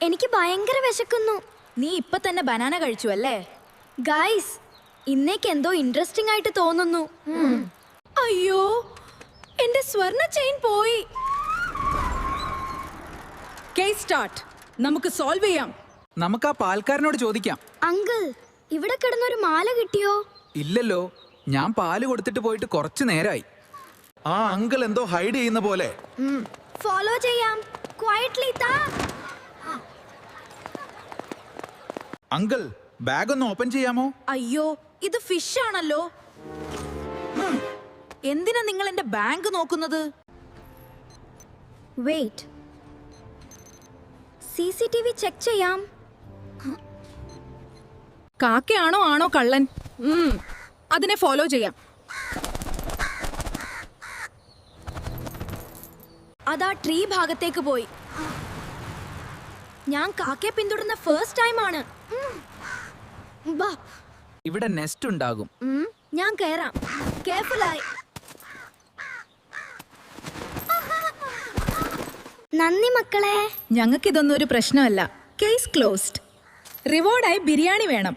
എനിക്ക് ഭയങ്കര വിശക്കുന്നു. നീ ഇപ്പൊ തന്നെ ബനാന കഴിച്ചു അല്ലേ? ഗൈസ്, ഇന്നേക്ക് എന്തോ ഇൻട്രസ്റ്റിംഗ് ആയിട്ട് തോന്നുന്നു. അയ്യോ, എന്റെ സ്വർണ്ണ ചെയിൻ പോയി. Case start. നമുക്ക് സോൾവ് ചെയ്യാം. നമുക്ക് ആ പാൽക്കാരനോട് ചോദിക്കാം. അങ്കിൾ, ഇവിടെ കിടന്നൊരു മാല കിട്ടിയോ? ഇല്ലല്ലോ, ഞാൻ പാല് കൊടുത്തിട്ട് പോയിട്ട് കുറച്ചു നേരായി. ആ അങ്കിൾ എന്തോ ഹൈഡ് ചെയ്യുന്ന പോലെ. ഫോളോ ചെയ്യാം. ക്വയറ്റ്ലി താ. അങ്കിൾ, ബാഗ് ഒന്ന് ഓപ്പൺ ചെയ്യാമോ? അയ്യോ, ഇത് ഫിഷ് ആണല്ലോ. എന്തിനാ നിങ്ങൾ എന്റെ ബാങ്ക് നോക്കുന്നത്? വെയിറ്റ്, CCTV ചെക്ക് ചെയ്യാം. കാക്കയാണോ ആണോ കള്ളൻ? അതിനെ ഫോളോ ചെയ്യാം. അതാ ട്രീ ഭാഗത്തേക്ക് പോയി. ഞാൻ കാക്കയെ പിന്തുടരുന്ന ഫസ്റ്റ് ടൈം ആണ്. ഇവിടെ നെസ്റ്റ് ഉണ്ടാകും. ഞാൻ കയറാം. കെയർഫുള്ളായി. നന്ദി മക്കളെ. ഞങ്ങൾക്കിതൊന്നും ഒരു പ്രശ്നമല്ല. Case closed. റിവാർഡായി ബിരിയാണി വേണം.